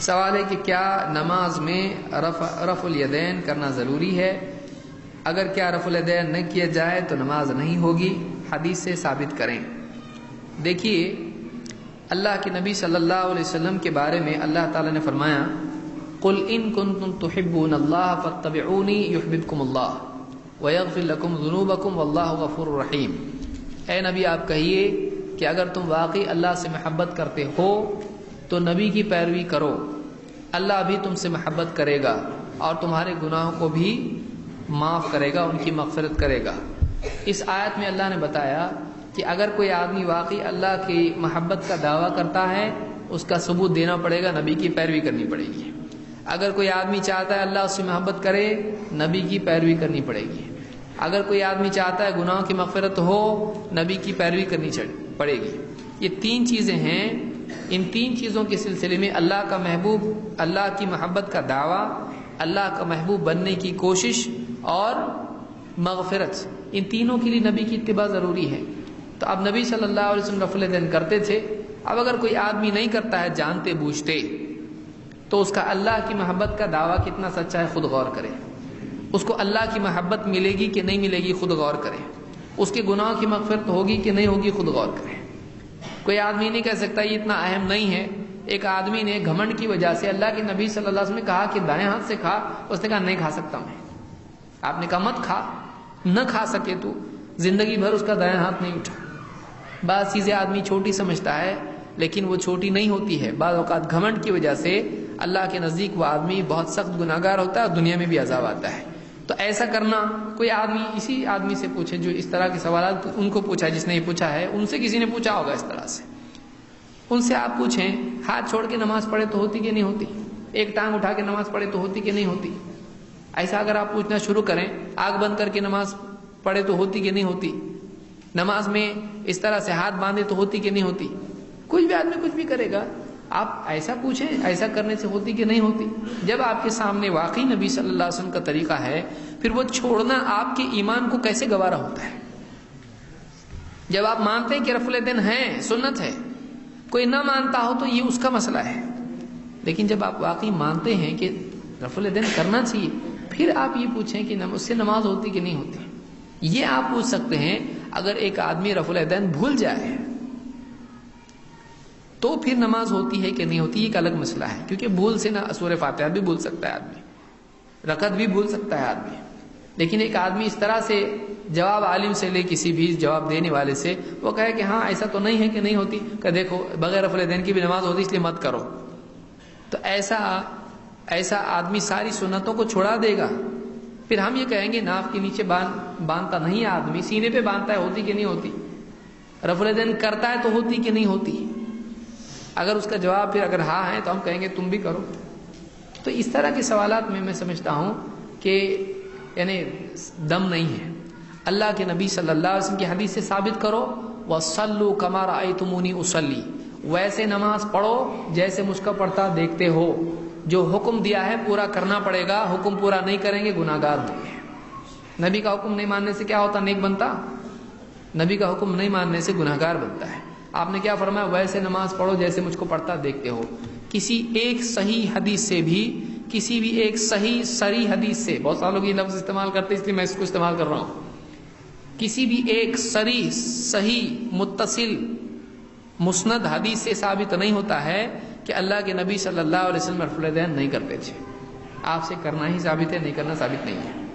سوال ہے کہ کیا نماز میں رفع الیدین کرنا ضروری ہے؟ اگر کیا رفع الیدین نہ کیا جائے تو نماز نہیں ہوگی، حدیث سے ثابت کریں۔ دیکھیے، اللہ کے نبی صلی اللہ علیہ وسلم کے بارے میں اللہ تعالیٰ نے فرمایا قل ان کنتم تحبون اللہ فاتبعونی یحببکم اللہ ویغفر لکم ذنوبکم واللہ غفور رحیم۔ اے نبی آپ کہیے کہ اگر تم واقعی اللہ سے محبت کرتے ہو تو نبی کی پیروی کرو، اللہ بھی تم سے محبت کرے گا اور تمہارے گناہوں کو بھی معاف کرے گا، ان کی مغفرت کرے گا۔ اس آیت میں اللہ نے بتایا کہ اگر کوئی آدمی واقعی اللہ کی محبت کا دعویٰ کرتا ہے، اس کا ثبوت دینا پڑے گا، نبی کی پیروی کرنی پڑے گی۔ اگر کوئی آدمی چاہتا ہے اللہ اس سے محبت کرے، نبی کی پیروی کرنی پڑے گی۔ اگر کوئی آدمی چاہتا ہے گناہوں کی مغفرت ہو، نبی کی پیروی کرنی پڑے گی۔ یہ تین چیزیں ہیں، ان تین چیزوں کے سلسلے میں اللہ کا محبوب، اللہ کی محبت کا دعویٰ، اللہ کا محبوب بننے کی کوشش اور مغفرت، ان تینوں کے لیے نبی کی اتباع ضروری ہے۔ تو اب نبی صلی اللہ علیہ وسلم رفع الیدین کرتے تھے، اب اگر کوئی آدمی نہیں کرتا ہے جانتے بوجھتے، تو اس کا اللہ کی محبت کا دعویٰ کتنا سچا ہے خود غور کرے۔ اس کو اللہ کی محبت ملے گی کہ نہیں ملے گی خود غور کرے۔ اس کے گناہوں کی مغفرت ہوگی کہ نہیں ہوگی خود غور کرے۔ کوئی آدمی نہیں کہہ سکتا یہ اتنا اہم نہیں ہے۔ ایک آدمی نے گھمنڈ کی وجہ سے اللہ کے نبی صلی اللہ علیہ وسلم نے کہا کہ دائیں ہاتھ سے کھا، اس نے کہا نہیں کھا سکتا میں۔ آپ نے کہا مت کھا، نہ کھا سکے تو زندگی بھر اس کا دائیں ہاتھ نہیں اٹھا۔ بعض چیزیں آدمی چھوٹی سمجھتا ہے لیکن وہ چھوٹی نہیں ہوتی ہے۔ بعض اوقات گھمنڈ کی وجہ سے اللہ کے نزدیک وہ آدمی بہت سخت گناہگار ہوتا ہے اور دنیا میں بھی عذاب آتا ہے۔ تو ایسا کرنا، کوئی آدمی اسی آدمی سے پوچھے جو اس طرح کے سوالات ان کو پوچھا، جس نے یہ پوچھا ہے ان سے کسی نے پوچھا ہوگا اس طرح سے، ان سے آپ پوچھیں ہاتھ چھوڑ کے نماز پڑھے تو ہوتی کہ نہیں ہوتی، ایک ٹانگ اٹھا کے نماز پڑھے تو ہوتی کہ نہیں ہوتی۔ ایسا اگر آپ پوچھنا شروع کریں، آنکھ بند کر کے نماز پڑھے تو ہوتی کہ نہیں ہوتی، نماز میں اس طرح سے ہاتھ باندھے تو ہوتی کہ نہیں ہوتی، کچھ بھی آدمی کچھ بھی کرے گا، آپ ایسا پوچھیں ایسا کرنے سے ہوتی کہ نہیں ہوتی۔ جب آپ کے سامنے واقعی نبی صلی اللہ علیہ وسلم کا طریقہ ہے، پھر وہ چھوڑنا آپ کے ایمان کو کیسے گوارا ہوتا ہے؟ جب آپ مانتے ہیں کہ رفع الیدین ہے، سنت ہے، کوئی نہ مانتا ہو تو یہ اس کا مسئلہ ہے، لیکن جب آپ واقعی مانتے ہیں کہ رفع الیدین کرنا چاہیے، پھر آپ یہ پوچھیں کہ اس سے نماز ہوتی کہ نہیں ہوتی۔ یہ آپ پوچھ سکتے ہیں۔ اگر ایک آدمی رفع الیدین بھول جائے تو پھر نماز ہوتی ہے کہ نہیں ہوتی، یہ ایک الگ مسئلہ ہے، کیونکہ بھول سے نہ سورہ فاتحہ بھی بھول سکتا ہے آدمی، رکعت بھی بھول سکتا ہے آدمی۔ لیکن ایک آدمی اس طرح سے جواب عالم سے لے، کسی بھی جواب دینے والے سے، وہ کہے کہ ہاں ایسا تو نہیں ہے کہ نہیں ہوتی، کہ دیکھو بغیر رفع الیدین کی بھی نماز ہوتی اس لیے مت کرو، تو ایسا آدمی ساری سنتوں کو چھوڑا دے گا۔ پھر ہم یہ کہیں گے ناف کے نیچے باندھتا نہیں ہے آدمی، سینے پہ باندھتا ہے، ہوتی کہ نہیں ہوتی، رفع الیدین کرتا ہے تو ہوتی کہ نہیں ہوتی۔ اگر اس کا جواب پھر اگر ہاں ہے تو ہم کہیں گے تم بھی کرو۔ تو اس طرح کے سوالات میں سمجھتا ہوں کہ یعنی دم نہیں ہے۔ اللہ کے نبی صلی اللہ علیہ وسلم کی حدیث سے ثابت کرو، وَصَلُّوا كَمَا رَأَيْتُمُونِي أُصَلِّي، ویسے نماز پڑھو جیسے مجھ کو پڑھتا دیکھتے ہو۔ جو حکم دیا ہے پورا کرنا پڑے گا، حکم پورا نہیں کریں گے گناہ گار ہوں گے۔ نبی کا حکم نہیں ماننے سے کیا ہوتا؟ نیک بنتا؟ نبی کا حکم نہیں ماننے سے گناہ گار بنتا ہے۔ آپ نے کیا فرمایا؟ ویسے نماز پڑھو جیسے مجھ کو پڑھتا دیکھتے ہو۔ کسی ایک صحیح حدیث سے بھی، کسی بھی ایک صحیح صریح حدیث سے، بہت سارے لوگ یہ لفظ استعمال کرتے ہیں اس لیے میں اس کو استعمال کر رہا ہوں، کسی بھی ایک صریح صحیح متصل مسند حدیث سے ثابت نہیں ہوتا ہے کہ اللہ کے نبی صلی اللہ علیہ وسلم رفع الیدین نہیں کرتے تھے۔ آپ سے کرنا ہی ثابت ہے، نہیں کرنا ثابت نہیں ہے۔